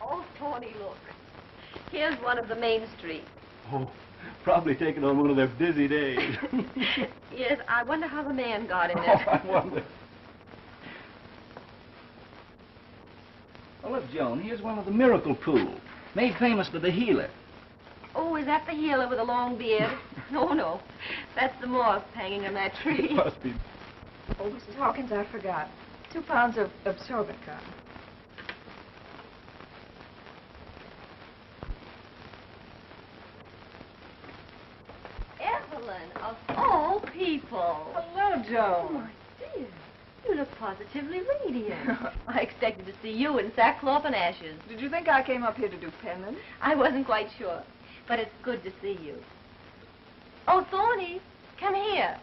Oh, Tony, look. Here's one of the main streets. Oh, probably taken on one of their busy days. Yes, I wonder how the man got in it. Oh, I wonder. Oh, look, Joan, here's one of the miracle pools, made famous for the healer. Oh, is that the healer with a long beard? No. That's the moth hanging on that tree. Must be. Oh, Mrs. Hawkins, I forgot. 2 pounds of absorbent cotton. Evelyn, of all people. Hello, Joe. Oh, my dear. You look positively radiant. I expected to see you in sackcloth and ashes. Did you think I came up here to do penance? I wasn't quite sure, but it's good to see you. Oh, Thorny, come here.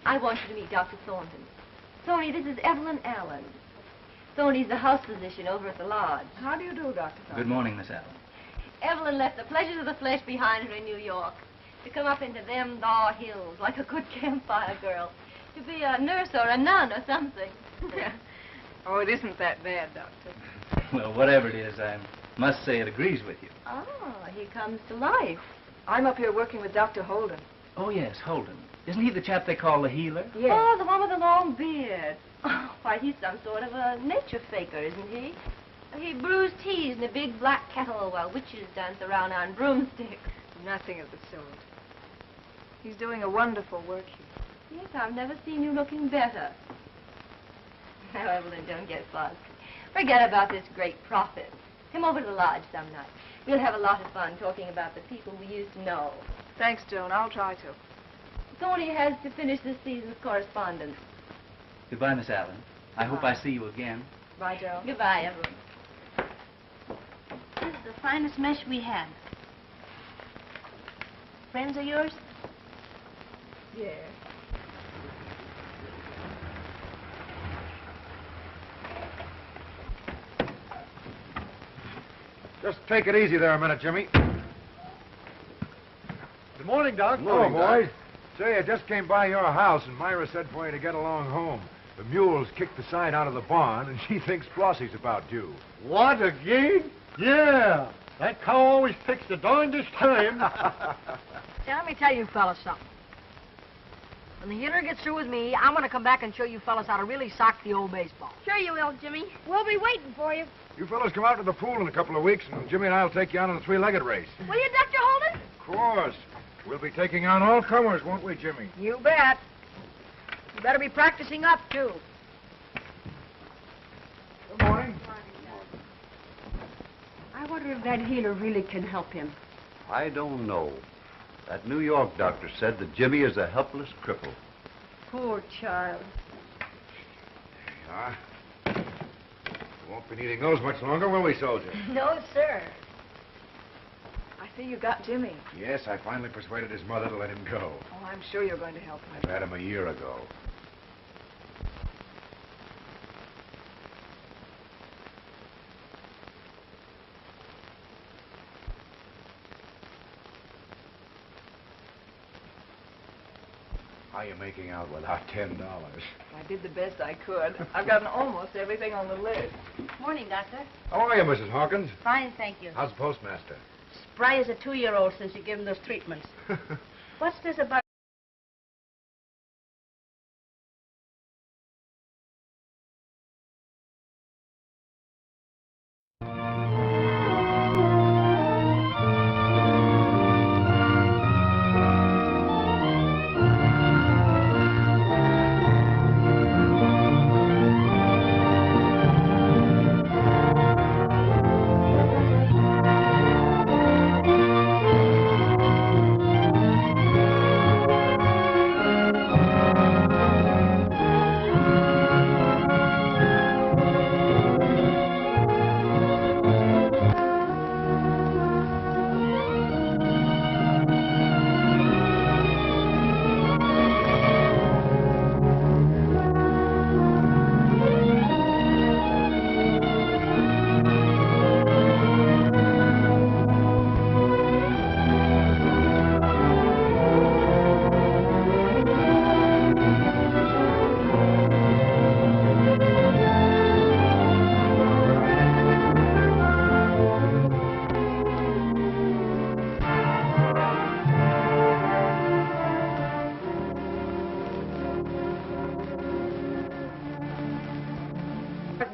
I want you to meet Dr. Thornton. Thorny, this is Evelyn Allen. Thorny's the house physician over at the lodge. How do you do, Dr. Thornton? Good morning, Miss Allen. Evelyn left the pleasures of the flesh behind her in New York to come up into them thaw hills like a good campfire girl, to be a nurse or a nun or something. Oh, it isn't that bad, Doctor. Well, whatever it is, I must say it agrees with you. Oh, he comes to life. I'm up here working with Dr. Holden. Oh, yes, Holden. Isn't he the chap they call the healer? Yes. Oh, the one with the long beard. Oh, why, he's some sort of a nature faker, isn't he? He brews teas in a big black kettle while witches dance around on broomsticks. Nothing of the sort. He's doing a wonderful work here. Yes, I've never seen you looking better. Now, Evelyn, don't get fussed. Forget about this great prophet. Come over to the lodge some night. We'll have a lot of fun talking about the people we used to know. Thanks, Joan. I'll try to. Thorny has to finish this season's correspondence. Goodbye, Miss Allen. I hope I see you again. Bye, Joe. Goodbye, Evelyn. This is the finest mesh we had. Friends of yours? Yes. Just take it easy there a minute, Jimmy. Good morning, Doc. Hello, boys. Say, I just came by your house, and Myra said for you to get along home. The mules kicked the sign out of the barn, and she thinks Flossie's about due. What, again? Yeah. That cow always picks the darndest time. See, let me tell you fellas something. When the healer gets through with me, I'm going to come back and show you fellas how to really sock the old baseball. Sure you will, Jimmy. We'll be waiting for you. You fellas come out to the pool in a couple of weeks, and Jimmy and I will take you out on a three-legged race. Will you, Dr. Holden? Of course. We'll be taking on all comers, won't we, Jimmy? You bet. You better be practicing up, too. Good morning. I wonder if that healer really can help him. I don't know. That New York doctor said that Jimmy is a helpless cripple. Poor child. There you are. Won't be needing those much longer, will we, soldier? No, sir. I see you got Jimmy. Yes, I finally persuaded his mother to let him go. Oh, I'm sure you're going to help him. I've had him a year ago. How are you making out without $10? I did the best I could. I've gotten almost everything on the list. Morning, Doctor. How are you, Mrs. Hawkins? Fine, thank you. How's the postmaster? Spry as a 2-year-old since you gave him those treatments. What's this about?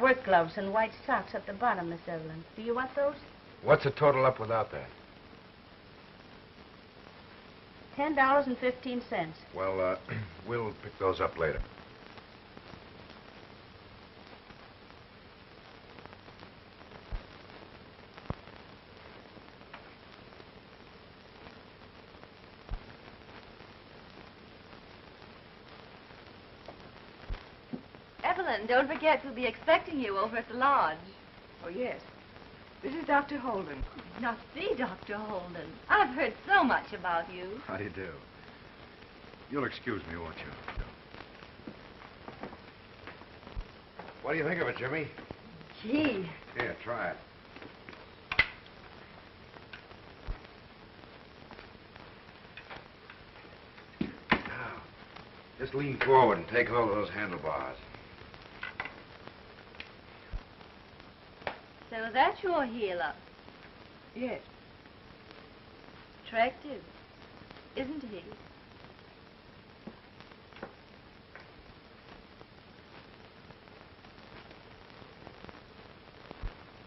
Work gloves and white socks at the bottom, Miss Evelyn. Do you want those? What's the total up without that? $10.15. Well, we'll pick those up later. Evelyn, don't forget we'll be expecting you over at the lodge. Oh, yes. This is Dr. Holden. Now, see, Dr. Holden, I've heard so much about you. How do you do? You'll excuse me, won't you? What do you think of it, Jimmy? Gee. Here, try it. Now, just lean forward and take hold of those handlebars. So that's your healer. Yes. Attractive, isn't he?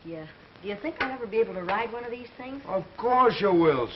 Yeah. Do you think I'll ever be able to ride one of these things? Of course you will,